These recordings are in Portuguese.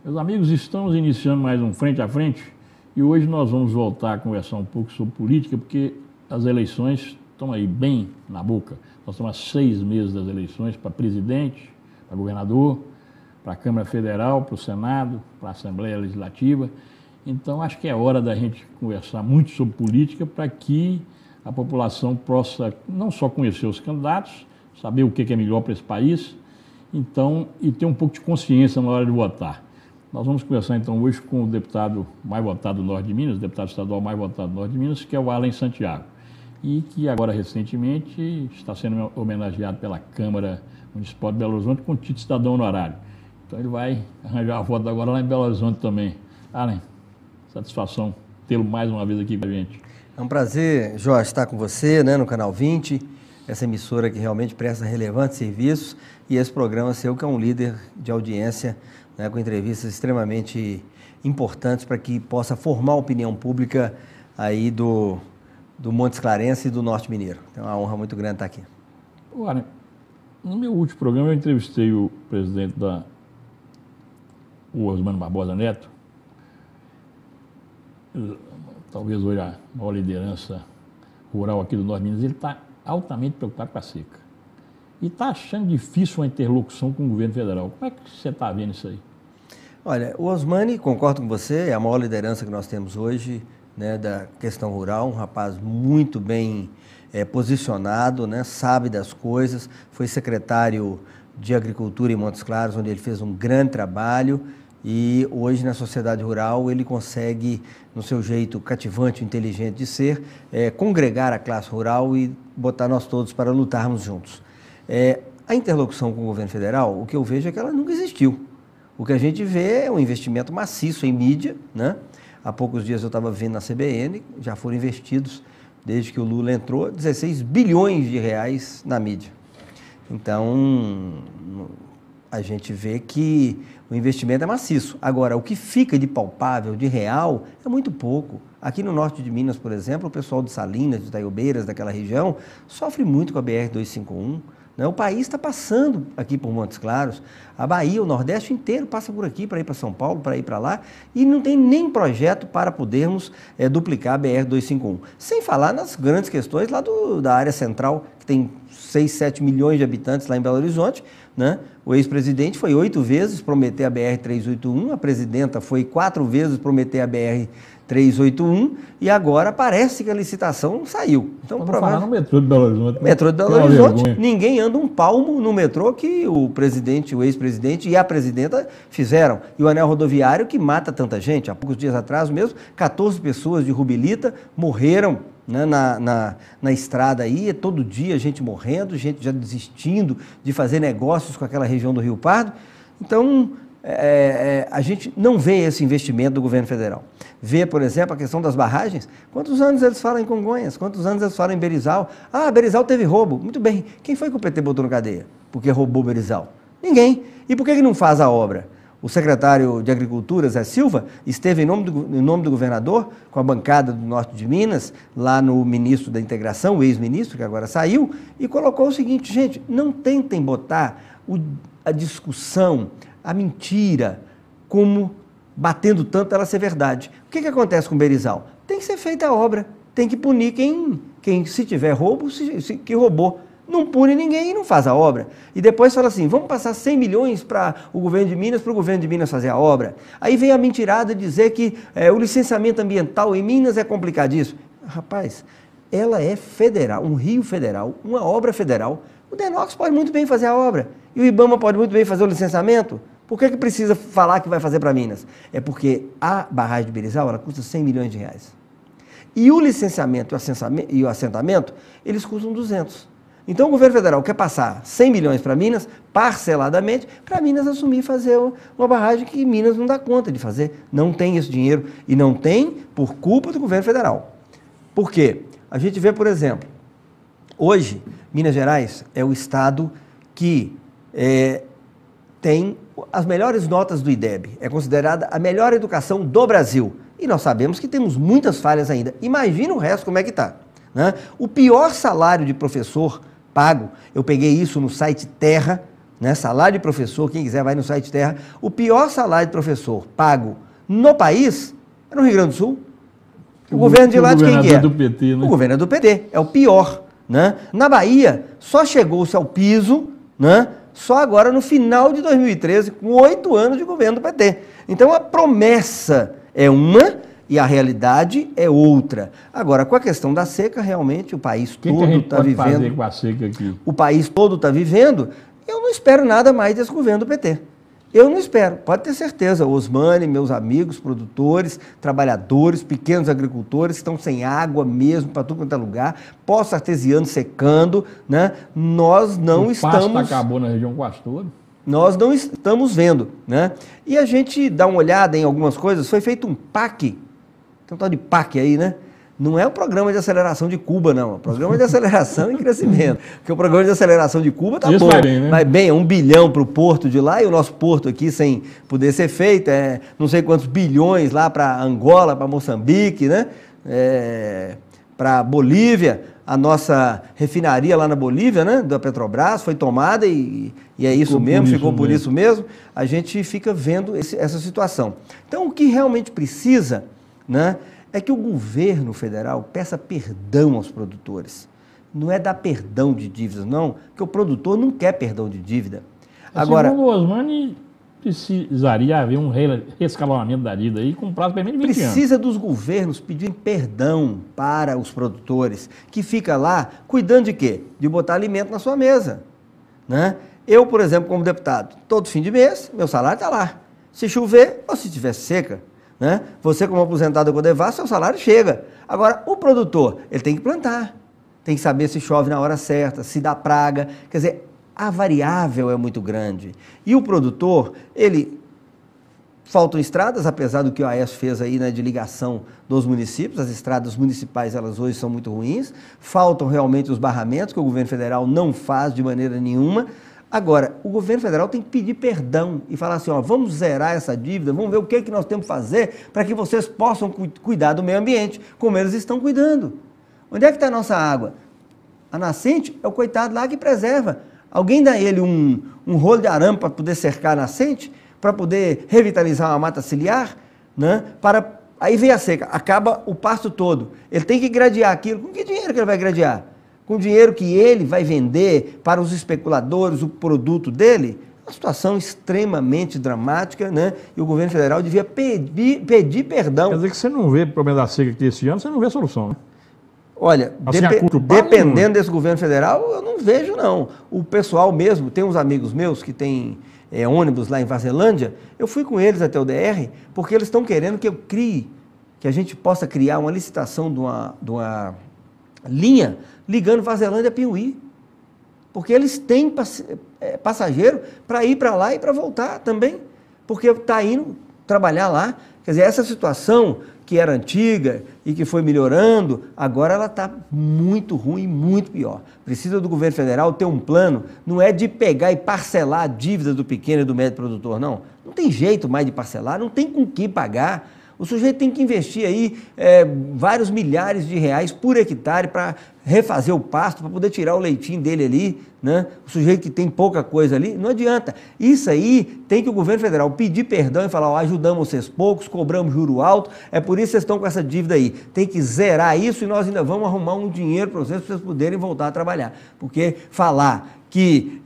Meus amigos, estamos iniciando mais um Frente a Frente e hoje nós vamos voltar a conversar um pouco sobre política, porque as eleições estão aí bem na boca. Nós estamos há 6 meses das eleições para presidente, para governador, para a Câmara Federal, para o Senado, para a Assembleia Legislativa. Então, acho que é hora da gente conversar muito sobre política para que a população possa não só conhecer os candidatos, saber o que é melhor para esse país, então, e ter um pouco de consciência na hora de votar. Nós vamos conversar então hoje com o deputado mais votado do Norte de Minas, o deputado estadual mais votado do Norte de Minas, que é o Arlen Santiago, e que agora recentemente está sendo homenageado pela Câmara Municipal de Belo Horizonte com o título de cidadão honorário. Então ele vai arranjar a voto agora lá em Belo Horizonte também. Arlen, satisfação tê-lo mais uma vez aqui com a gente. É um prazer, Jorge, estar com você, né, no Canal 20, essa emissora que realmente presta relevantes serviços, e esse programa seu que é um líder de audiência, né, com entrevistas extremamente importantes para que possa formar a opinião pública aí do Montes Clarense e do Norte Mineiro. Então é uma honra muito grande estar aqui. Arlen, no meu último programa eu entrevistei o presidente o Osmano Barbosa Neto, talvez hoje a maior liderança rural aqui do Norte de Minas. Ele está altamente preocupado com a seca e está achando difícil uma interlocução com o governo federal. Como é que você está vendo isso aí? Olha, o Osmani, concordo com você, é a maior liderança que nós temos hoje, né, da questão rural, um rapaz muito bem posicionado, né, sabe das coisas, foi secretário de Agricultura em Montes Claros, onde ele fez um grande trabalho, e hoje na sociedade rural ele consegue, no seu jeito cativante e inteligente de ser, congregar a classe rural e botar nós todos para lutarmos juntos. A interlocução com o governo federal, o que eu vejo é que ela nunca existiu. O que a gente vê é um investimento maciço em mídia, né? Há poucos dias eu estava vendo na CBN, já foram investidos, desde que o Lula entrou, 16 bilhões de reais na mídia. Então, a gente vê que o investimento é maciço. Agora, o que fica de palpável, de real, é muito pouco. Aqui no norte de Minas, por exemplo, o pessoal de Salinas, de Itaiobeiras, daquela região, sofre muito com a BR-251. Né? O país está passando aqui por Montes Claros, a Bahia, o Nordeste inteiro passa por aqui para ir para São Paulo, para ir para lá, e não tem nem projeto para podermos duplicar a BR-251. Sem falar nas grandes questões lá da área central, que tem 6, 7 milhões de habitantes lá em Belo Horizonte, né? O ex-presidente foi 8 vezes prometer a BR-381, a presidenta foi 4 vezes prometer a BR-381 e agora parece que a licitação saiu. Então, falar no metrô de Belo Horizonte. Metrô de Belo Horizonte, ninguém anda um palmo no metrô que o presidente, o ex-presidente e a presidenta fizeram. E o anel rodoviário que mata tanta gente. Há poucos dias atrás mesmo, 14 pessoas de Rubilita morreram, né, na estrada aí, todo dia gente morrendo, gente já desistindo de fazer negócios com aquela região do Rio Pardo. Então, a gente não vê esse investimento do governo federal. Vê, por exemplo, a questão das barragens. Quantos anos eles falam em Congonhas? Quantos anos eles falam em Berizal? Ah, Berizal teve roubo. Muito bem. Quem foi que o PT botou na cadeia porque roubou Berizal? Ninguém. E por que não faz a obra? O secretário de Agricultura, Zé Silva, esteve em nome do governador, com a bancada do Norte de Minas, lá no ministro da Integração, o ex-ministro, que agora saiu, e colocou o seguinte: gente, não tentem botar a discussão, a mentira, como batendo tanto ela ser verdade. O que acontece com o Berizal? Tem que ser feita a obra, tem que punir quem se tiver roubo, que roubou. Não pune ninguém e não faz a obra. E depois fala assim, vamos passar 100 milhões para o governo de Minas, para o governo de Minas fazer a obra. Aí vem a mentirada dizer que o licenciamento ambiental em Minas é complicadíssimo. Rapaz, ela é federal, um rio federal, uma obra federal. O DENOX pode muito bem fazer a obra. E o IBAMA pode muito bem fazer o licenciamento. Por que precisa falar que vai fazer para Minas? É porque a barragem de Berizal, ela custa 100 milhões de reais. E o licenciamento e o assentamento, eles custam 200. Então o governo federal quer passar 100 milhões para Minas, parceladamente, para Minas assumir e fazer uma barragem que Minas não dá conta de fazer. Não tem esse dinheiro e não tem por culpa do governo federal. Por quê? A gente vê, por exemplo, hoje Minas Gerais é o estado que tem as melhores notas do IDEB, é considerada a melhor educação do Brasil. E nós sabemos que temos muitas falhas ainda. Imagina o resto como é que está, né? O pior salário de professor pago, eu peguei isso no site Terra, né? Salário de professor, quem quiser vai no site Terra. O pior salário de professor pago no país é no Rio Grande do Sul. O governo de lá de quem que é? Do PT, né? O governo é do PT, é o pior, né? Na Bahia, só chegou-se ao piso, né? Só agora no final de 2013, com 8 anos de governo do PT. Então a promessa é uma e a realidade é outra. Agora, com a questão da seca, realmente o país todo está vivendo. Fazer com a seca aqui? O país todo está vivendo. Eu não espero nada mais desse governo do PT. Eu não espero, pode ter certeza. Osmani, meus amigos, produtores, trabalhadores, pequenos agricultores, estão sem água mesmo para tudo quanto é lugar, poços artesianos secando, né? Nós não estamos... O pasto acabou na região quase toda. Nós não estamos vendo, né? E a gente dá uma olhada em algumas coisas, foi feito um PAC, tem um tal de PAC aí, né? Não é o programa de aceleração de Cuba, não. É o programa de aceleração e crescimento. Porque o programa de aceleração de Cuba tá bom. Vai bem, né? Vai bem, é 1 bilhão para o porto de lá e o nosso porto aqui sem poder ser feito. É não sei quantos bilhões lá para Angola, para Moçambique, né? Para Bolívia. A nossa refinaria lá na Bolívia, né? Da Petrobras, foi tomada e é isso mesmo, ficou por isso mesmo. A gente fica vendo essa situação. Então, o que realmente precisa, né? É que o governo federal peça perdão aos produtores. Não é dar perdão de dívidas, não, porque o produtor não quer perdão de dívida. Agora, segundo o Osmani, precisaria haver um reescalonamento da dívida aí com prazo pelo menos de 20 anos. Precisa dos governos pedirem perdão para os produtores, que fica lá cuidando de quê? De botar alimento na sua mesa, né? Eu, por exemplo, como deputado, todo fim de mês, meu salário está lá. Se chover ou se estiver seca, né? Você, como aposentado com o Devassa, seu salário chega. Agora, o produtor, ele tem que plantar, tem que saber se chove na hora certa, se dá praga. Quer dizer, a variável é muito grande. E o produtor, faltam estradas, apesar do que o AES fez aí, né, de ligação dos municípios, as estradas municipais, elas hoje são muito ruins. Faltam realmente os barramentos, que o governo federal não faz de maneira nenhuma. Agora, o governo federal tem que pedir perdão e falar assim, ó, vamos zerar essa dívida, vamos ver o que nós temos que fazer para que vocês possam cuidar do meio ambiente, como eles estão cuidando. Onde é que está a nossa água? A nascente é o coitado lá que preserva. Alguém dá ele um rolo de arame para poder cercar a nascente, para poder revitalizar uma mata ciliar, né? Aí vem a seca, acaba o pasto todo. Ele tem que gradear aquilo. Com que dinheiro que ele vai gradear? Com o dinheiro que ele vai vender para os especuladores, o produto dele, uma situação extremamente dramática, né? E o governo federal devia pedir perdão. Quer dizer que você não vê problema da seca aqui esse ano, você não vê solução, né? Olha, assim, dependendo desse governo federal, eu não vejo, não. O pessoal mesmo, tem uns amigos meus que têm ônibus lá em Varzelândia, eu fui com eles até o DR, porque eles estão querendo que eu crie, que a gente possa criar uma licitação de uma linha ligando Varzelândia a Piuí, porque eles têm passageiro para ir para lá e para voltar também, porque está indo trabalhar lá. Quer dizer, essa situação que era antiga e que foi melhorando, agora ela está muito ruim, muito pior. Precisa do governo federal ter um plano, não é de pegar e parcelar a dívida do pequeno e do médio produtor, não. Não tem jeito mais de parcelar, não tem com que pagar. O sujeito tem que investir aí vários milhares de reais por hectare para refazer o pasto, para poder tirar o leitinho dele ali, né? O sujeito que tem pouca coisa ali, não adianta. Isso aí tem que o governo federal pedir perdão e falar, ó, ajudamos vocês poucos, cobramos juro alto, é por isso que vocês estão com essa dívida aí. Tem que zerar isso e nós ainda vamos arrumar um dinheiro para vocês poderem voltar a trabalhar. Porque falar que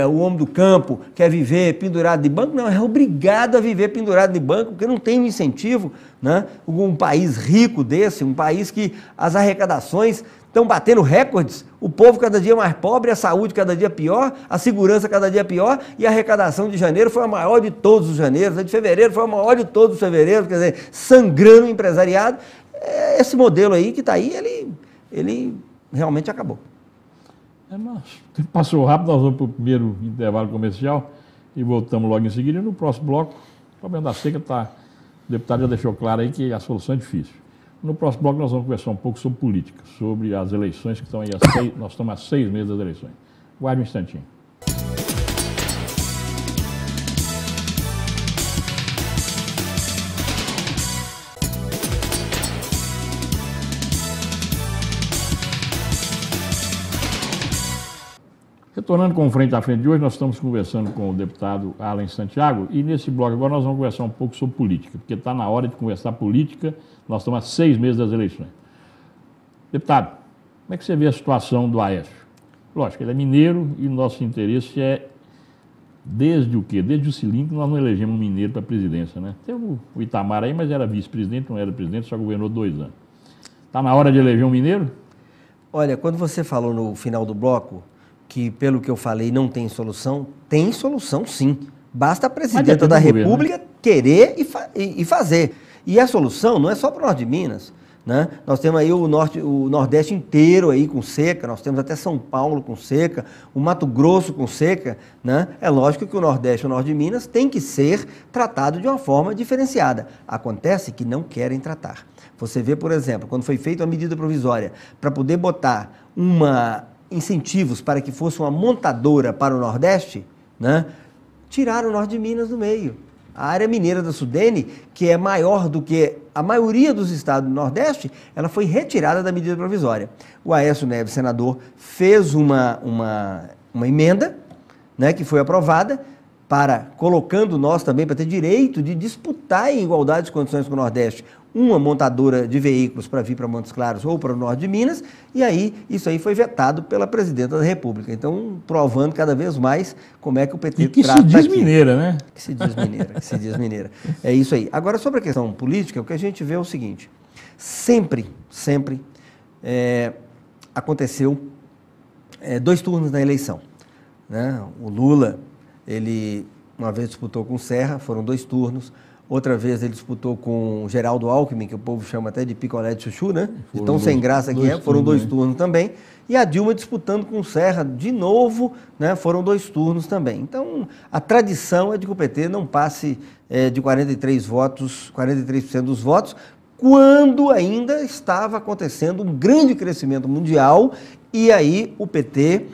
o homem do campo quer viver pendurado de banco, não, é obrigado a viver pendurado de banco, porque não tem um incentivo, né? Um país rico desse, um país que as arrecadações estão batendo recordes, o povo cada dia mais pobre, a saúde cada dia pior, a segurança cada dia pior, e a arrecadação de janeiro foi a maior de todos os janeiros, a de fevereiro foi a maior de todos os fevereiros, quer dizer, sangrando o empresariado. Esse modelo aí que está aí, ele realmente acabou. Mas passou rápido, nós vamos para o primeiro intervalo comercial e voltamos logo em seguida. E no próximo bloco, o problema da seca o deputado já deixou claro aí que a solução é difícil. No próximo bloco nós vamos conversar um pouco sobre política, sobre as eleições que estão aí nós estamos há 6 meses das eleições. Guarde um instantinho. Retornando com o Frente a Frente de hoje, nós estamos conversando com o deputado Alan Santiago e nesse bloco agora nós vamos conversar um pouco sobre política, porque está na hora de conversar política, nós estamos há 6 meses das eleições. Deputado, como é que você vê a situação do Aécio? Lógico, ele é mineiro e nosso interesse é desde o quê? Desde o cilindro que nós não elegemos um mineiro para a presidência, né? Tem o Itamar aí, mas era vice-presidente, não era presidente, só governou 2 anos. Está na hora de eleger um mineiro? Olha, quando você falou no final do bloco que, pelo que eu falei, não tem solução sim. Basta a presidenta da República querer e fazer. E a solução não é só para o norte de Minas, né? Nós temos aí o Nordeste inteiro aí com seca, nós temos até São Paulo com seca, o Mato Grosso com seca, né? É lógico que o Nordeste e o Norte de Minas tem que ser tratado de uma forma diferenciada. Acontece que não querem tratar. Você vê, por exemplo, quando foi feita a medida provisória para poder botar incentivos para que fosse uma montadora para o Nordeste, né? Tiraram o Norte de Minas do meio. A área mineira da Sudene, que é maior do que a maioria dos estados do Nordeste, ela foi retirada da medida provisória. O Aécio Neves, senador, fez uma emenda, né, que foi aprovada, colocando nós também para ter direito de disputar em igualdade de condições com o Nordeste uma montadora de veículos para vir para Montes Claros ou para o norte de Minas, e aí isso aí foi vetado pela presidenta da República. Então, provando cada vez mais como é que o PT trata aqui. Que se diz mineira, né? Que se diz mineira, que se diz mineira. É isso aí. Agora, sobre a questão política, o que a gente vê é o seguinte, sempre aconteceu 2 turnos na eleição, né? O Lula, ele uma vez disputou com o Serra, foram 2 turnos. Outra vez ele disputou com o Geraldo Alckmin, que o povo chama até de picolé de chuchu, né? De tão sem graça que é, foram 2 turnos também. E a Dilma disputando com o Serra de novo, né? Foram 2 turnos também. Então, a tradição é de que o PT não passe de 43% dos votos, quando ainda estava acontecendo um grande crescimento mundial, e aí o PT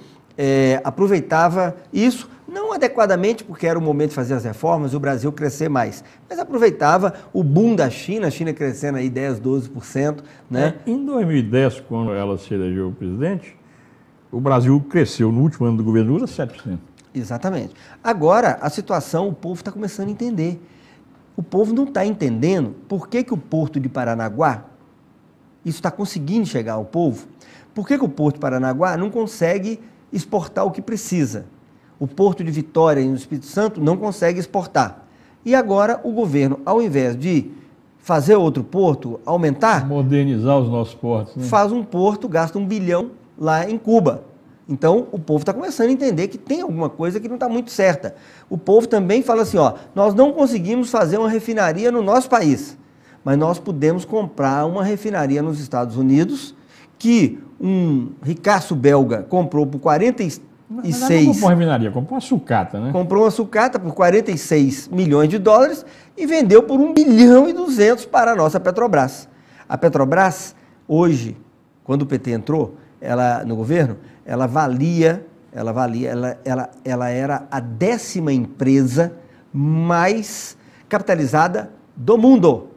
aproveitava isso, não adequadamente, porque era o momento de fazer as reformas, o Brasil crescer mais, mas aproveitava o boom da China, a China crescendo aí 10%, 12%. Né? Em 2010, quando ela se elegeu presidente, o Brasil cresceu no último ano do governo Lula 7%. Exatamente. Agora, a situação, o povo está começando a entender. O povo não está entendendo por que o Porto de Paranaguá, isso está conseguindo chegar ao povo, por que o Porto de Paranaguá não consegue exportar o que precisa. O Porto de Vitória, no Espírito Santo, não consegue exportar. E agora o governo, ao invés de fazer outro porto, modernizar os nossos portos, né? Faz um porto, gasta 1 bilhão lá em Cuba. Então, o povo está começando a entender que tem alguma coisa que não está muito certa. O povo também fala assim, nós não conseguimos fazer uma refinaria no nosso país, mas nós pudemos comprar uma refinaria nos Estados Unidos, que um ricaço belga comprou por 46... Mas não comprou uma refinaria, comprou uma sucata, né? Comprou uma sucata por 46 milhões de dólares e vendeu por 1 bilhão e 200 para a nossa Petrobras. A Petrobras, hoje, quando o PT entrou no governo, ela era a 10ª empresa mais capitalizada do mundo.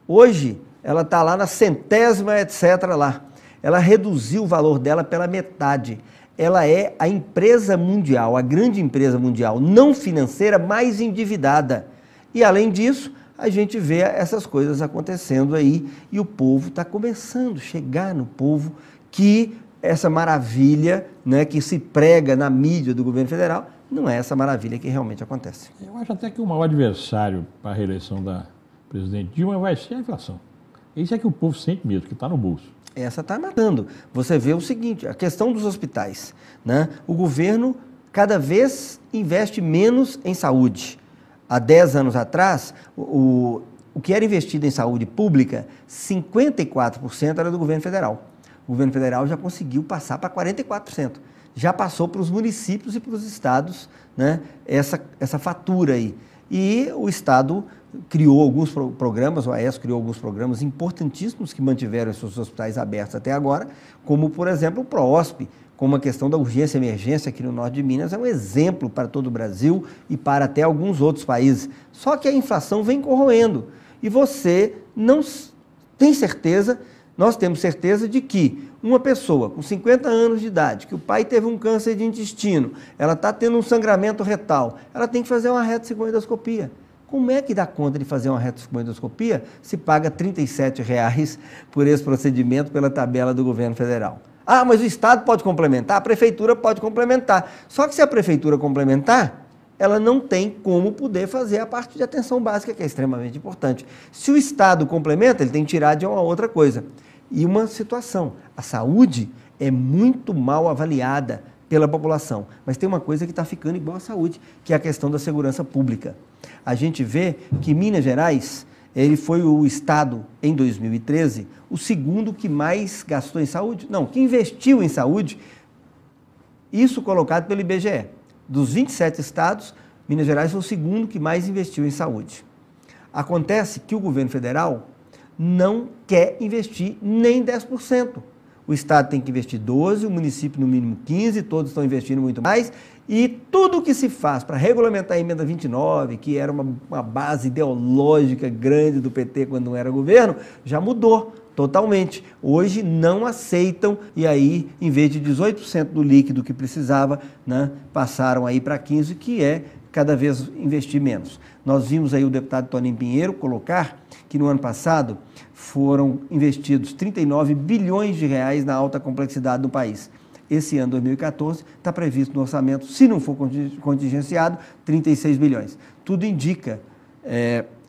Hoje, ela está lá na 100ª, etc. lá. Ela reduziu o valor dela pela metade. Ela é a empresa mundial, a grande empresa mundial, não financeira, mais endividada. E, além disso, a gente vê essas coisas acontecendo aí e o povo está começando a chegar no povo que essa maravilha, né, que se prega na mídia do governo federal não é essa maravilha que realmente acontece. Eu acho até que o maior adversário para a reeleição da presidente Dilma vai ser a inflação. Isso é que o povo sente mesmo, que está no bolso. Essa está matando. Você vê o seguinte, a questão dos hospitais, né? O governo cada vez investe menos em saúde. Há 10 anos atrás, o que era investido em saúde pública, 54% era do governo federal. O governo federal já conseguiu passar para 44%. Já passou para os municípios e para os estados, né, essa fatura aí. E o Estado criou alguns programas, o Aécio criou alguns programas importantíssimos que mantiveram os seus hospitais abertos até agora, como, por exemplo, o PROOSP, como a questão da urgência e emergência aqui no norte de Minas, é um exemplo para todo o Brasil e para até alguns outros países. Só que a inflação vem corroendo e você não tem certeza nós temos certeza de que uma pessoa com 50 anos de idade, que o pai teve um câncer de intestino, ela está tendo um sangramento retal, ela tem que fazer uma retossigmoidoscopia. Como é que dá conta de fazer uma retossigmoidoscopia se paga R$ 37,00 por esse procedimento pela tabela do governo federal? Ah, mas o Estado pode complementar, a Prefeitura pode complementar. Só que se a Prefeitura complementar, ela não tem como poder fazer a parte de atenção básica, que é extremamente importante. Se o Estado complementa, ele tem que tirar de uma outra coisa. E uma situação, a saúde é muito mal avaliada pela população, mas tem uma coisa que está ficando igual à saúde, que é a questão da segurança pública. A gente vê que Minas Gerais, ele foi o estado, em 2013, o segundo que mais gastou em saúde, não, que investiu em saúde, isso colocado pelo IBGE. Dos 27 estados, Minas Gerais foi o segundo que mais investiu em saúde. Acontece que o governo federal não quer investir nem 10%. O Estado tem que investir 12%, o município no mínimo 15%, todos estão investindo muito mais. E tudo que se faz para regulamentar a emenda 29, que era uma base ideológica grande do PT quando não era governo, já mudou totalmente. Hoje não aceitam e aí, em vez de 18% do líquido que precisava, né, passaram aí para 15%, que é cada vez investir menos. Nós vimos aí o deputado Toninho Pinheiro colocar que no ano passado foram investidos 39 bilhões de reais na alta complexidade do país. Esse ano, 2014, está previsto no orçamento, se não for contingenciado, 36 bilhões. Tudo indica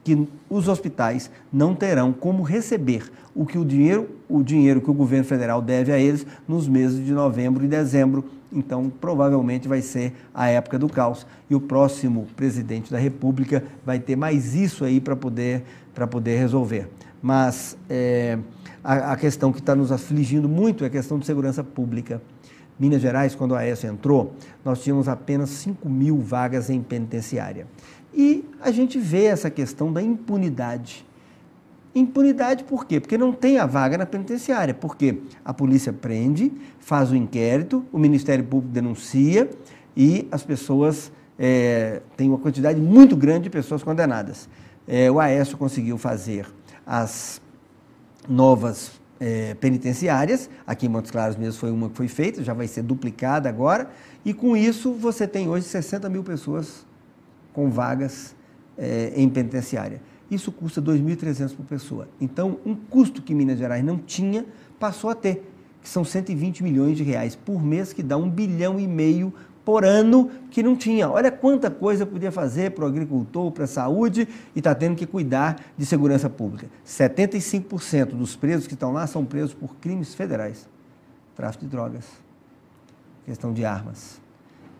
que os hospitais não terão como receber o dinheiro que o governo federal deve a eles nos meses de novembro e dezembro. Então, provavelmente vai ser a época do caos. E o próximo presidente da República vai ter mais isso aí para poder resolver. Mas a questão que está nos afligindo muito é a questão de segurança pública. Minas Gerais, quando a Aécio entrou, nós tínhamos apenas 5.000 vagas em penitenciária. E a gente vê essa questão da impunidade. Impunidade por quê? Porque não tem a vaga na penitenciária. Porque a polícia prende, faz o inquérito, o Ministério Público denuncia e as pessoas têm uma quantidade muito grande de pessoas condenadas. O Aécio conseguiu fazer as novas penitenciárias, aqui em Montes Claros mesmo foi uma que foi feita, já vai ser duplicada agora, e com isso você tem hoje 60 mil pessoas com vagas em penitenciária. Isso custa 2.300 por pessoa. Então, um custo que Minas Gerais não tinha, passou a ter, que são 120 milhões de reais por mês, que dá 1,5 bilhão por ano, que não tinha. Olha quanta coisa podia fazer para o agricultor, para a saúde, e está tendo que cuidar de segurança pública. 75% dos presos que estão lá são presos por crimes federais. Tráfico de drogas, questão de armas.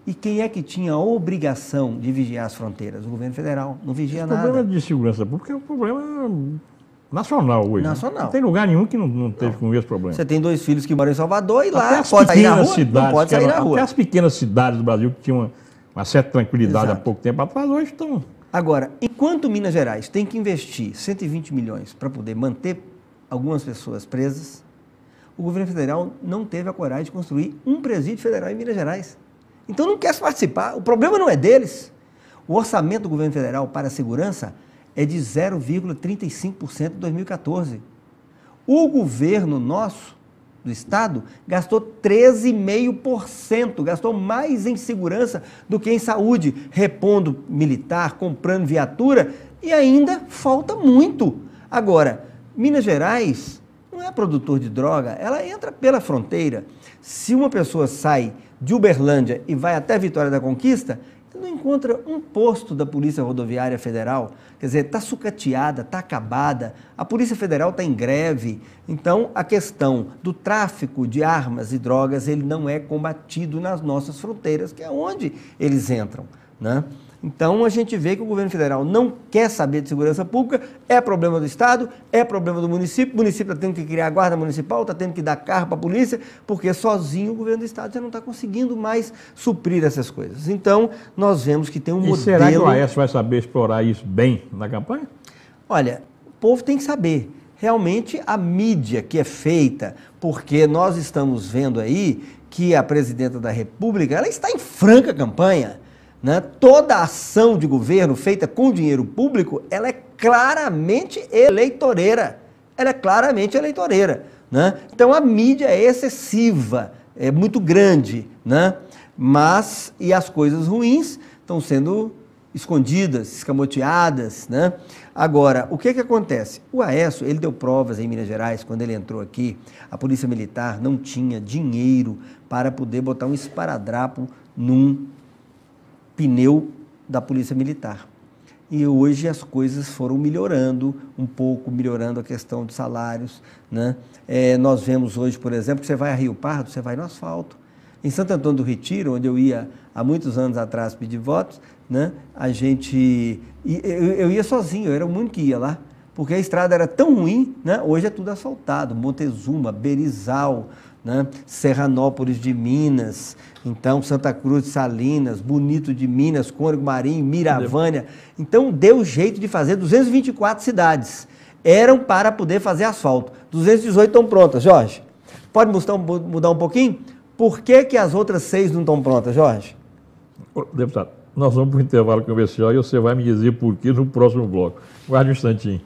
E quem é que tinha a obrigação de vigiar as fronteiras? O governo federal não vigia nada. O problema de segurança pública é um problema nacional hoje. Nacional. Não tem lugar nenhum que não teve com esse problema. Você tem 2 filhos que moram em Salvador e lá pode sair na rua, não pode sair na rua. Até as pequenas cidades do Brasil que tinham uma certa tranquilidade há pouco tempo atrás, hoje estão... Agora, enquanto Minas Gerais tem que investir 120 milhões para poder manter algumas pessoas presas, o governo federal não teve a coragem de construir um presídio federal em Minas Gerais. Então não quer participar. O problema não é deles. O orçamento do governo federal para a segurança é de 0,35% em 2014. O governo nosso, do Estado, gastou 13,5%, gastou mais em segurança do que em saúde, repondo militar, comprando viatura, e ainda falta muito. Agora, Minas Gerais não é produtor de droga, ela entra pela fronteira. Se uma pessoa sai de Uberlândia e vai até Vitória da Conquista, não encontra um posto da Polícia Rodoviária Federal. Quer dizer, está sucateada, está acabada, a Polícia Federal está em greve. Então, a questão do tráfico de armas e drogas, ele não é combatido nas nossas fronteiras, que é onde eles entram, né? Então, a gente vê que o governo federal não quer saber de segurança pública, é problema do Estado, é problema do município, o município está tendo que criar a guarda municipal, está tendo que dar carro para a polícia, porque sozinho o governo do Estado já não está conseguindo mais suprir essas coisas. Então, nós vemos que tem um modelo... será que o Aécio vai saber explorar isso bem na campanha? Olha, o povo tem que saber. Realmente, a mídia que é feita, porque nós estamos vendo aí que a presidenta da República, ela está em franca campanha, né? Toda ação de governo feita com dinheiro público, ela é claramente eleitoreira. Ela é claramente eleitoreira. né? Então a mídia é excessiva, é muito grande, né? Mas, e as coisas ruins estão sendo escondidas, escamoteadas, né? Agora, o que acontece? O Aécio, ele deu provas em Minas Gerais, quando ele entrou aqui, a Polícia Militar não tinha dinheiro para poder botar um esparadrapo num pneu da Polícia Militar. E hoje as coisas foram melhorando um pouco, melhorando a questão de salários, né? Nós vemos hoje, por exemplo, que você vai a Rio Pardo, você vai no asfalto. Em Santo Antônio do Retiro, onde eu ia há muitos anos atrás pedir votos, né? Eu ia sozinho, eu era o único que ia lá, porque a estrada era tão ruim, né? Hoje é tudo asfaltado, Montezuma, Berizal, né? Serranópolis de Minas, então Santa Cruz de Salinas, Bonito de Minas, Cônego Marinho, Miravânia. Então deu jeito de fazer 224 cidades. Eram para poder fazer asfalto. 218 estão prontas, Jorge. Pode mudar um pouquinho? Por que as outras 6 não estão prontas, Jorge? Deputado, nós vamos para o intervalo comercial e você vai me dizer por que no próximo bloco. Guarde um instantinho.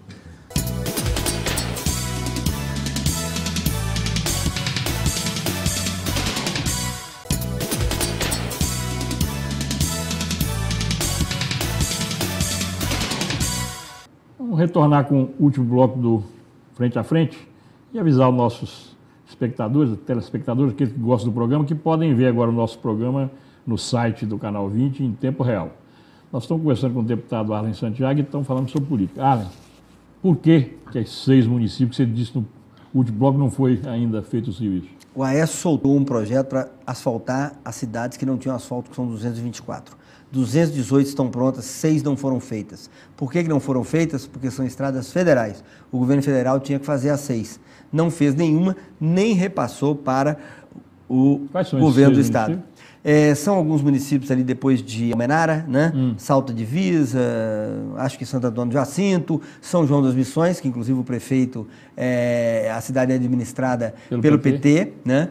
Vamos retornar com o último bloco do Frente a Frente e avisar os nossos espectadores, telespectadores, aqueles que gostam do programa, que podem ver agora o nosso programa no site do Canal 20 em tempo real. Nós estamos conversando com o deputado Arlen Santiago e estamos falando sobre política. Arlen, por que esses 6 municípios que você disse no último bloco não foi ainda feito o serviço? O Aécio soltou um projeto para asfaltar as cidades que não tinham asfalto, que são 224. 218 estão prontas, 6 não foram feitas. Por que não foram feitas? Porque são estradas federais. O governo federal tinha que fazer as 6. Não fez nenhuma, nem repassou para o governo do estado. São alguns municípios ali depois de Almenara, né? Salto Divisa, acho que Santo Antônio do Jacinto, São João das Missões, que inclusive o prefeito, a cidade é administrada pelo PT, né?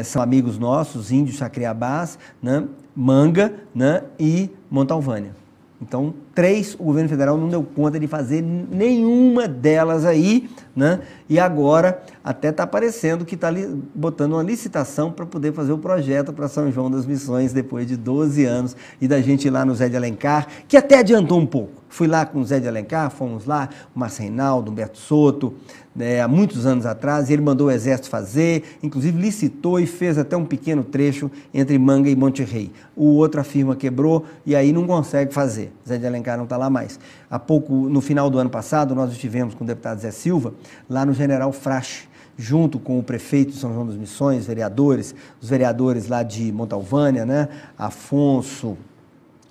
São amigos nossos, Índios, Chacriabás, né? Manga, né? E Montalvânia. Então, 3, o governo federal não deu conta de fazer nenhuma delas aí, né? E agora até está aparecendo que está botando uma licitação para poder fazer o projeto para São João das Missões depois de 12 anos e da gente ir lá no Zé de Alencar, que até adiantou um pouco. Fui lá com o Zé de Alencar, fomos lá, o Márcio Reinaldo, Humberto Soto, né, há muitos anos atrás, e ele mandou o Exército fazer, inclusive licitou e fez até um pequeno trecho entre Manga e Monte Rei. O outro a firma quebrou e aí não consegue fazer. Zé de Alencar não está lá mais. Há pouco, no final do ano passado, nós estivemos com o deputado Zé Silva, lá no General Frache, junto com o prefeito de São João das Missões, vereadores, os vereadores lá de Montalvânia, né, Afonso,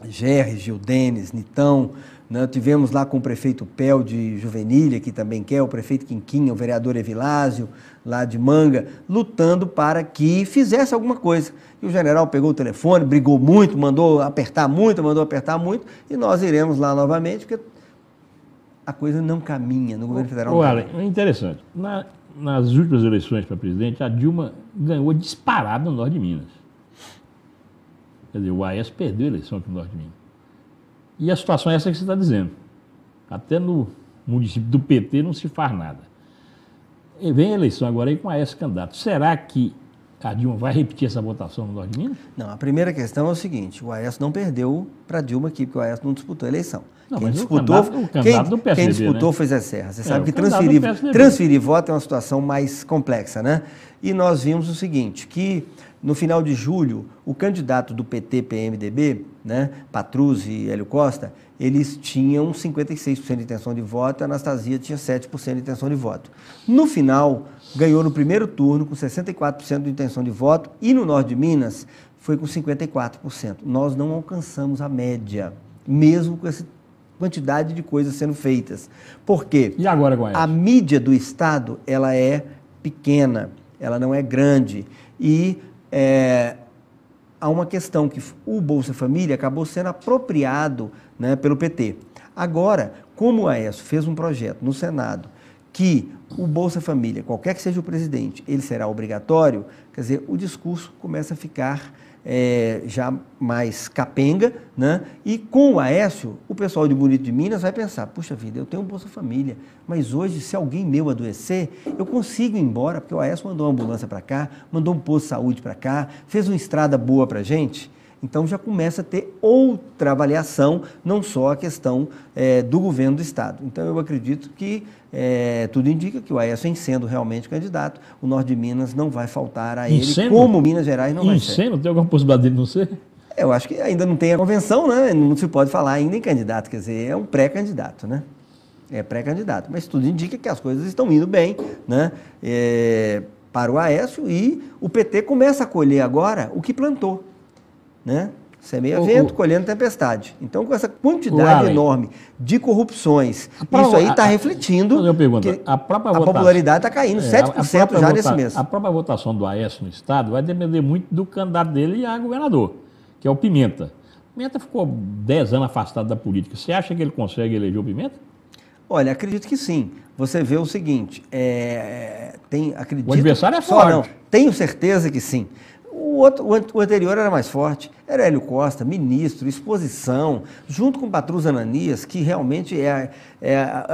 Gerri, Gildenes, Nitão, né? Tivemos lá com o prefeito Pel de Juvenília, que também quer, o prefeito Quinquinha, o vereador Evilásio, lá de Manga, lutando para que fizesse alguma coisa. E o general pegou o telefone, brigou muito, mandou apertar muito, e nós iremos lá novamente, porque a coisa não caminha no governo federal. Olha, é interessante. Nas últimas eleições para presidente, a Dilma ganhou disparado no norte de Minas. Quer dizer, o Aécio perdeu a eleição aqui no norte de Minas. E a situação é essa que você está dizendo. Até no município do PT não se faz nada. E vem a eleição agora aí com o Aécio candidato. Será que a Dilma vai repetir essa votação no norte de Minas? Não, a primeira questão é o seguinte, o Aécio não perdeu para a Dilma aqui, porque o Aécio não disputou a eleição. Não, quem disputou, o candidato do PSDB, quem disputou, né? Foi Zé Serra. Você sabe que transferir voto é uma situação mais complexa, né? E nós vimos o seguinte, que no final de julho, o candidato do PT-PMDB, né, Patruzzi e Hélio Costa, eles tinham 56% de intenção de voto, a Anastasia tinha 7% de intenção de voto. No final, ganhou no primeiro turno com 64% de intenção de voto e no norte de Minas foi com 54%. Nós não alcançamos a média, mesmo com essa quantidade de coisas sendo feitas. Por quê? E agora com a mídia do Estado, ela é pequena, ela não é grande e há uma questão que o Bolsa Família acabou sendo apropriado, né, pelo PT. Agora, como o Aécio fez um projeto no Senado que o Bolsa Família, qualquer que seja o presidente, ele será obrigatório, quer dizer, o discurso começa a ficar já mais capenga, né? E com o Aécio, o pessoal de Bonito de Minas vai pensar, puxa vida, eu tenho um Bolsa Família, mas hoje, se alguém meu adoecer, eu consigo ir embora, porque o Aécio mandou uma ambulância para cá, mandou um posto de saúde para cá, fez uma estrada boa para a gente. Então já começa a ter outra avaliação, não só a questão do governo do Estado. Então eu acredito que tudo indica que o Aécio, em sendo realmente candidato, o Norte de Minas não vai faltar a ele, como Minas Gerais não vai ser. Tem alguma possibilidade dele não ser? Eu acho que ainda não tem a convenção, né? Não se pode falar ainda em candidato, quer dizer, é um pré-candidato, né? É pré-candidato, mas tudo indica que as coisas estão indo bem, né? Para o Aécio, e o PT começa a colher agora o que plantou, né? Semeia vento, colhendo tempestade. Então, com essa quantidade enorme de corrupções, isso aí está refletindo que a popularidade está caindo, 7% já nesse mês. A própria votação do Aécio no Estado vai depender muito do candidato dele a governador, que é o Pimenta. O Pimenta ficou 10 anos afastado da política. Você acha que ele consegue eleger o Pimenta? Olha, acredito que sim. Você vê o seguinte, o adversário é forte. Não, tenho certeza que sim. O anterior era mais forte, era Hélio Costa, ministro, exposição, junto com Patrus Ananias, que realmente é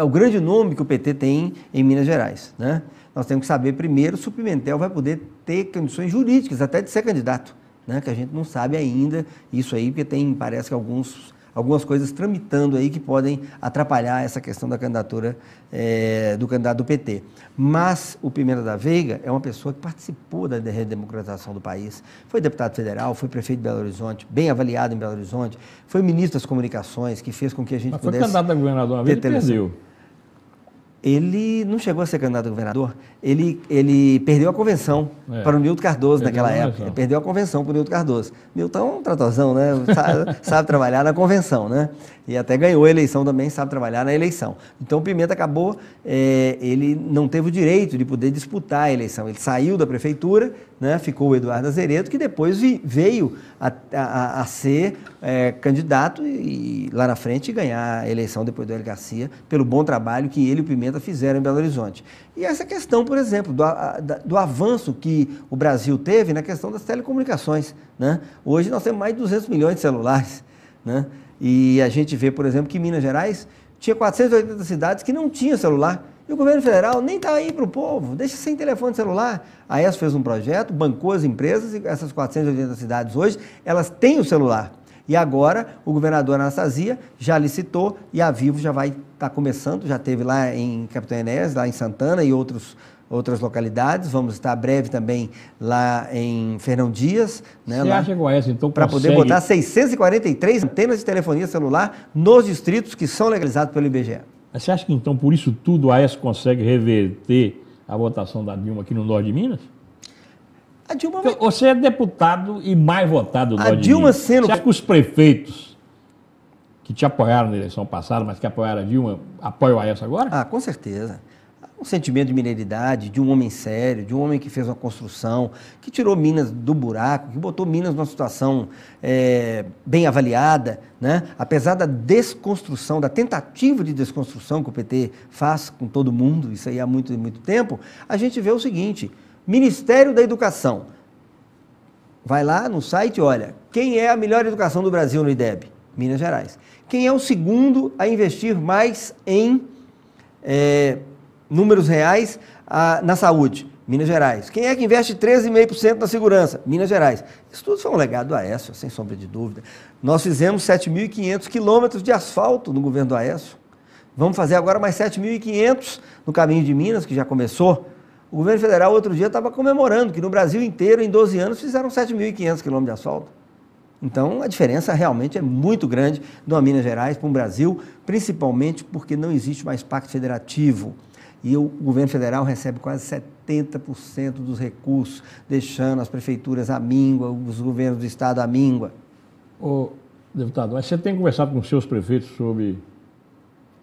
o grande nome que o PT tem em Minas Gerais, né? Nós temos que saber primeiro se o Pimentel vai poder ter condições jurídicas até de ser candidato, né? Que a gente não sabe ainda isso aí, porque parece que algumas coisas tramitando aí que podem atrapalhar essa questão da candidatura do candidato do PT. Mas o Pimenta da Veiga é uma pessoa que participou da redemocratização do país, foi deputado federal, foi prefeito de Belo Horizonte, bem avaliado em Belo Horizonte, foi ministro das Comunicações, que fez com que a gente pudesse... Foi candidato a governador uma vez e perdeu. Ele não chegou a ser candidato a governador, ele perdeu a convenção para o Nilton Cardoso naquela época. Ele perdeu a convenção para o Nilton Cardoso. Nilton é um tratozão, né? Sabe trabalhar na convenção, né? E até ganhou a eleição também, sabe trabalhar na eleição. Então o Pimenta acabou, ele não teve o direito de poder disputar a eleição. Ele saiu da prefeitura, né? Ficou o Eduardo Azeredo, que depois veio a ser candidato e lá na frente ganhar a eleição depois do Hélio Garcia, pelo bom trabalho que ele e o Pimenta fizeram em Belo Horizonte. E essa questão, por exemplo, do avanço que o Brasil teve na questão das telecomunicações, né? Hoje nós temos mais de 200 milhões de celulares, né? E a gente vê, por exemplo, que Minas Gerais tinha 480 cidades que não tinham celular. E o governo federal nem está aí para o povo, deixa sem telefone celular. A AES fez um projeto, bancou as empresas, e essas 480 cidades hoje, elas têm o celular. E agora o governador Anastasia já licitou e a Vivo já vai estar começando, já teve lá em Capitão Enéas, lá em Santana e outras localidades. Vamos estar breve também lá em Fernão Dias, né? Você acha que o Aécio, então, para poder botar 643 antenas de telefonia celular nos distritos que são legalizados pelo IBGE. Mas você acha que, então, por isso tudo, o Aécio consegue reverter a votação da Dilma aqui no norte de Minas? A Dilma Você é deputado e mais votado do norte de Minas. Você acha que os prefeitos que te apoiaram na eleição passada, mas que apoiaram a Dilma, apoiam o Aécio agora? Ah, com certeza. Um sentimento de mineiridade, de um homem sério, de um homem que fez uma construção, que tirou Minas do buraco, que botou Minas numa situação bem avaliada, né? Apesar da desconstrução, da tentativa de desconstrução que o PT faz com todo mundo, isso aí há muito tempo, a gente vê o seguinte: Ministério da Educação. Vai lá no site e olha, quem é a melhor educação do Brasil no IDEB? Minas Gerais. Quem é o segundo a investir mais em números reais na saúde? Minas Gerais. Quem é que investe 13,5% na segurança? Minas Gerais. Isso tudo foi um legado do Aécio, sem sombra de dúvida. Nós fizemos 7.500 quilômetros de asfalto no governo do Aécio. Vamos fazer agora mais 7.500 no caminho de Minas, que já começou. O governo federal outro dia estava comemorando que no Brasil inteiro, em 12 anos, fizeram 7.500 quilômetros de asfalto. Então, a diferença realmente é muito grande de uma Minas Gerais para um Brasil, principalmente porque não existe mais pacto federativo. E o governo federal recebe quase 70% dos recursos, deixando as prefeituras à míngua, os governos do estado à míngua. Ô, deputado, mas você tem conversado com os seus prefeitos sobre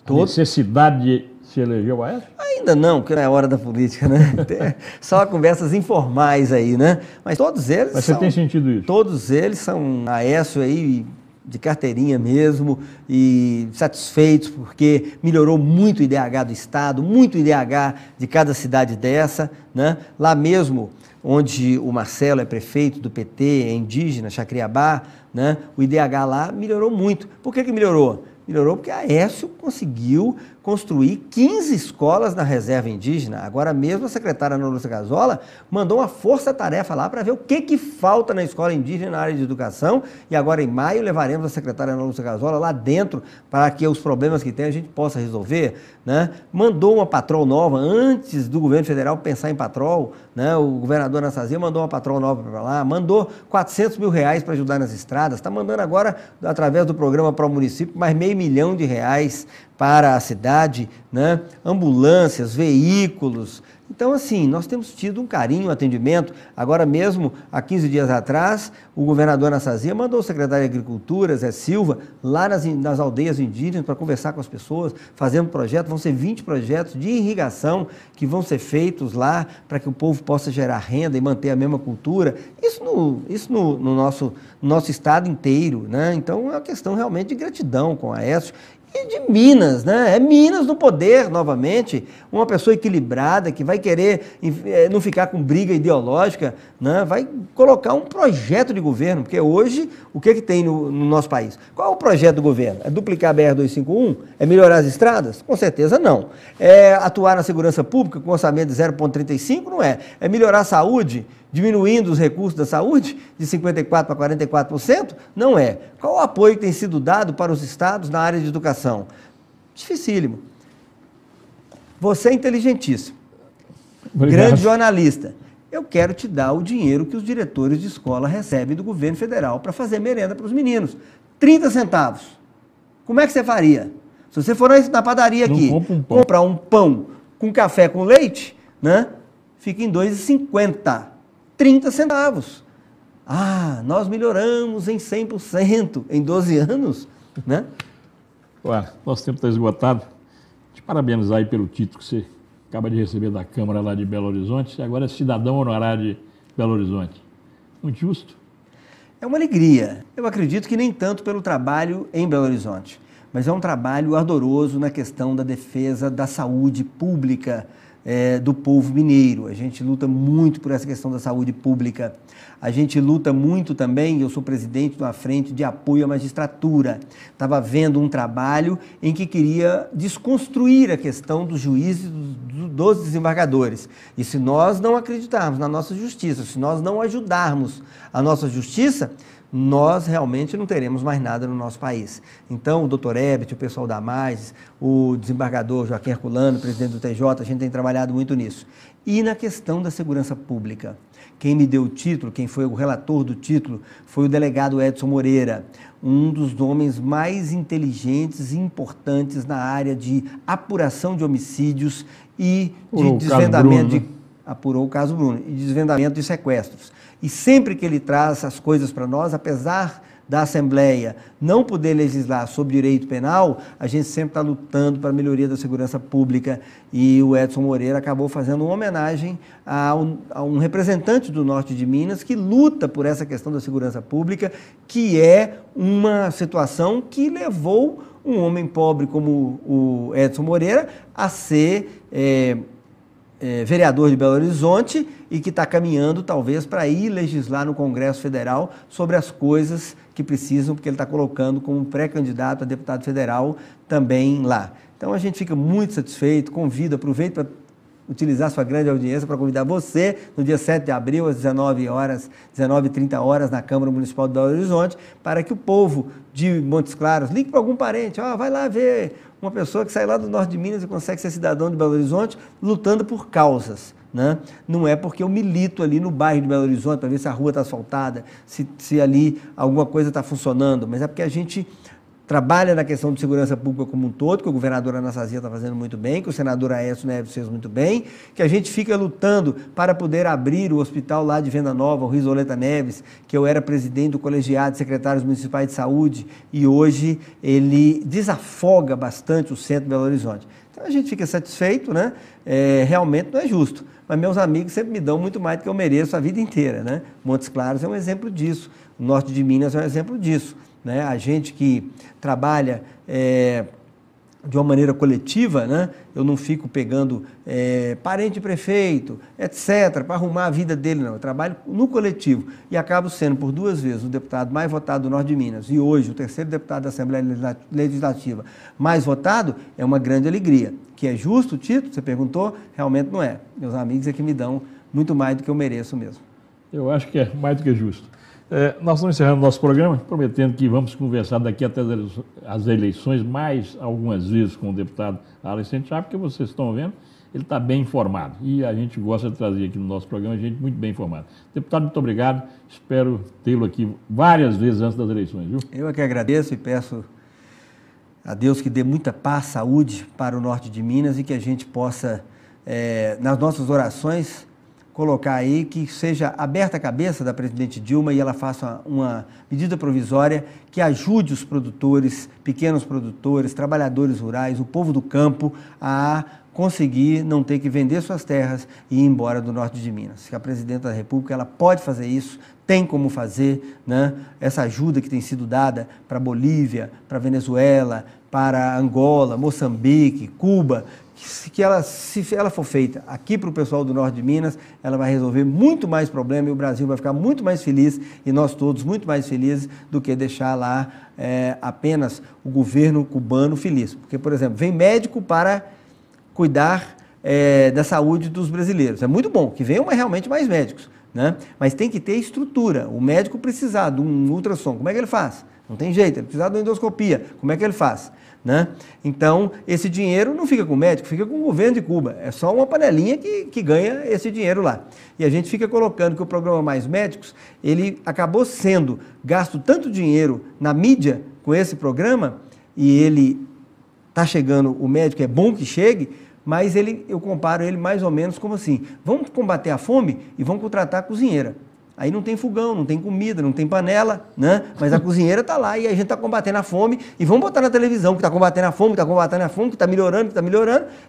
a necessidade de se eleger o Aécio? Ainda não, porque não é hora da política, né? Só conversas informais aí, né? Mas todos eles Mas você tem sentido isso? Todos eles são Aécio aí, de carteirinha mesmo, e satisfeitos porque melhorou muito o IDH do estado, muito o IDH de cada cidade dessa, né? Lá mesmo onde o Marcelo é prefeito do PT, é indígena, Chacriabá, né? O IDH lá melhorou muito. Por que melhorou? Melhorou porque a Aécio conseguiu construir 15 escolas na reserva indígena. Agora mesmo a secretária Ana Lúcia Gazola mandou uma força-tarefa lá para ver o que falta na escola indígena na área de educação. E agora em maio levaremos a secretária Ana Lúcia Gazola lá dentro para que os problemas que tem a gente possa resolver, né? Mandou uma patrol nova antes do governo federal pensar em patrol, né? O governador Anastasia mandou uma patrol nova para lá, mandou R$400 mil para ajudar nas estradas, está mandando agora, através do programa Pro Município, mais R$500 milhão para a cidade, né? Ambulâncias, veículos. Então, assim, nós temos tido um carinho, um atendimento. Agora mesmo, há 15 dias atrás, o governador Anastasia mandou o secretário de Agricultura, Zé Silva, lá nas aldeias indígenas para conversar com as pessoas, fazendo projetos. Vão ser 20 projetos de irrigação que vão ser feitos lá para que o povo possa gerar renda e manter a mesma cultura. Isso no nosso estado inteiro, né? Então, é uma questão realmente de gratidão com a Aécio. E de Minas, né? É Minas no poder, novamente, uma pessoa equilibrada que vai querer não ficar com briga ideológica, né? Vai colocar um projeto de governo, porque hoje, o que tem no nosso país? Qual é o projeto do governo? É duplicar a BR-251? É melhorar as estradas? Com certeza não. É atuar na segurança pública com orçamento de 0,35? Não é. É melhorar a saúde? Diminuindo os recursos da saúde de 54% para 44%? Não é. Qual o apoio que tem sido dado para os estados na área de educação? Dificílimo. Você é inteligentíssimo. Obrigado. Grande jornalista. Eu quero te dar o dinheiro que os diretores de escola recebem do governo federal para fazer merenda para os meninos. 30 centavos. Como é que você faria? Se você for na padaria aqui, comprar um pão com café com leite, né? Fica em R$ 2,50. 30 centavos. Ah, nós melhoramos em 100% em 12 anos, né? Ué, nosso tempo está esgotado. Te parabenizar aí pelo título que você acaba de receber da Câmara lá de Belo Horizonte e agora é cidadão honorário de Belo Horizonte. Muito justo. É uma alegria. Eu acredito que nem tanto pelo trabalho em Belo Horizonte, mas é um trabalho ardoroso na questão da defesa da saúde pública do povo mineiro. A gente luta muito por essa questão da saúde pública. A gente luta muito também, eu sou presidente de uma frente de apoio à magistratura. Estava vendo um trabalho em que queria desconstruir a questão dos juízes, dos desembargadores. E se nós não acreditarmos na nossa justiça, se nós não ajudarmos a nossa justiça, nós realmente não teremos mais nada no nosso país. Então, o doutor Ebert, o pessoal da Mais, o desembargador Joaquim Herculano, presidente do TJ, a gente tem trabalhado muito nisso. E na questão da segurança pública. Quem me deu o título, quem foi o relator do título, foi o delegado Edson Moreira, um dos homens mais inteligentes e importantes na área de apuração de homicídios e de desvendamento apurou o caso Bruno, e desvendamento de sequestros. E sempre que ele traz as coisas para nós, apesar da Assembleia não poder legislar sobre direito penal, a gente sempre está lutando para a melhoria da segurança pública e o Edson Moreira acabou fazendo uma homenagem a um representante do norte de Minas que luta por essa questão da segurança pública, que é uma situação que levou um homem pobre como o Edson Moreira a ser vereador de Belo Horizonte e que está caminhando talvez para ir legislar no Congresso Federal sobre as coisas que precisam, porque ele está colocando como pré-candidato a deputado federal também lá. Então a gente fica muito satisfeito, aproveito para utilizar sua grande audiência para convidar você no dia 7 de abril às 19h30 na Câmara Municipal de Belo Horizonte, para que o povo de Montes Claros ligue para algum parente, vai lá ver uma pessoa que sai lá do norte de Minas e consegue ser cidadão de Belo Horizonte lutando por causas, né? Não é porque eu milito ali no bairro de Belo Horizonte para ver se a rua está asfaltada, se ali alguma coisa está funcionando, mas é porque a gente trabalha na questão de segurança pública como um todo, que o governador Anastasia está fazendo muito bem, que o senador Aécio Neves fez muito bem, que a gente fica lutando para poder abrir o hospital lá de Venda Nova, o Risoleta Neves, que eu era presidente do colegiado de secretários municipais de saúde e hoje ele desafoga bastante o centro de Belo Horizonte. Então a gente fica satisfeito, né? Realmente não é justo, mas meus amigos sempre me dão muito mais do que eu mereço a vida inteira, né? Montes Claros é um exemplo disso, o norte de Minas é um exemplo disso. Né? A gente que trabalha de uma maneira coletiva, né? Eu não fico pegando parente de prefeito, etc., para arrumar a vida dele, não. Eu trabalho no coletivo e acabo sendo, por 2 vezes, o deputado mais votado do Norte de Minas e hoje o 3º deputado da Assembleia Legislativa mais votado, é uma grande alegria. Que é justo o título, você perguntou, realmente não é. Meus amigos é que me dão muito mais do que eu mereço mesmo. Eu acho que é mais do que justo. Nós estamos encerrando nosso programa, prometendo que vamos conversar daqui até as eleições mais algumas vezes com o deputado Alex Santiago, porque vocês estão vendo, ele está bem informado. E a gente gosta de trazer aqui no nosso programa gente muito bem informada. Deputado, muito obrigado. Espero tê-lo aqui várias vezes antes das eleições, viu? Eu é que agradeço e peço a Deus que dê muita paz, saúde para o norte de Minas e que a gente possa, nas nossas orações, colocar aí que seja aberta a cabeça da presidente Dilma e ela faça uma medida provisória que ajude os produtores, pequenos produtores, trabalhadores rurais, o povo do campo a conseguir não ter que vender suas terras e ir embora do norte de Minas. Que a presidenta da República ela pode fazer isso, tem como fazer, né? Essa ajuda que tem sido dada para Bolívia, para Venezuela, para Angola, Moçambique, Cuba, se ela for feita aqui para o pessoal do norte de Minas, ela vai resolver muito mais problema e o Brasil vai ficar muito mais feliz e nós todos muito mais felizes do que deixar lá apenas o governo cubano feliz. Porque, por exemplo, vem médico para cuidar da saúde dos brasileiros. É muito bom que venham realmente mais médicos, né? Mas tem que ter estrutura. O médico precisar de um ultrassom, como é que ele faz? Não tem jeito, ele precisa de uma endoscopia, como é que ele faz? Né? Então, esse dinheiro não fica com o médico, fica com o governo de Cuba. É só uma panelinha que ganha esse dinheiro lá. E a gente fica colocando que o programa Mais Médicos, ele acabou sendo gasto tanto dinheiro na mídia com esse programa, e ele está chegando, o médico é bom que chegue, mas eu comparo ele mais ou menos como assim, vamos combater a fome e vamos contratar a cozinheira. Aí não tem fogão, não tem comida, não tem panela, né? Mas a cozinheira está lá e a gente está combatendo a fome e vamos botar na televisão que está combatendo a fome, que está combatendo a fome, que está melhorando,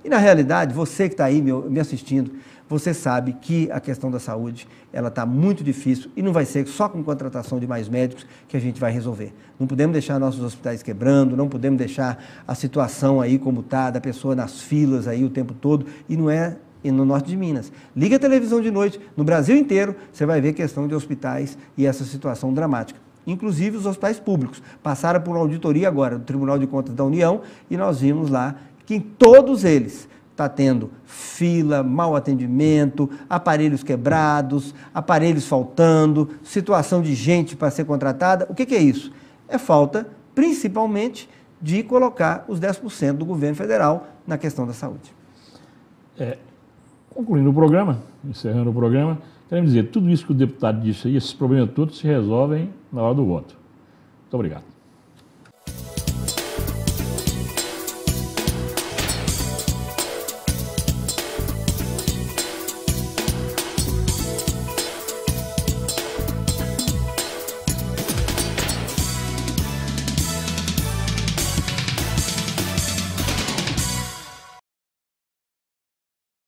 E na realidade, você que está aí me assistindo, você sabe que a questão da saúde, ela está muito difícil e não vai ser só com contratação de mais médicos que a gente vai resolver. Não podemos deixar nossos hospitais quebrando, não podemos deixar a situação aí como está, da pessoa nas filas aí o tempo todo e não é no norte de Minas. Liga a televisão de noite, no Brasil inteiro, você vai ver questão de hospitais e essa situação dramática. Inclusive os hospitais públicos. Passaram por uma auditoria agora do Tribunal de Contas da União e nós vimos lá que em todos eles está tendo fila, mau atendimento, aparelhos quebrados, aparelhos faltando, situação de gente para ser contratada. O que é isso? É falta, principalmente, de colocar os 10% do governo federal na questão da saúde. Concluindo o programa, encerrando o programa, queremos dizer, tudo isso que o deputado disse aí, esses problemas todos se resolvem na hora do voto. Muito obrigado.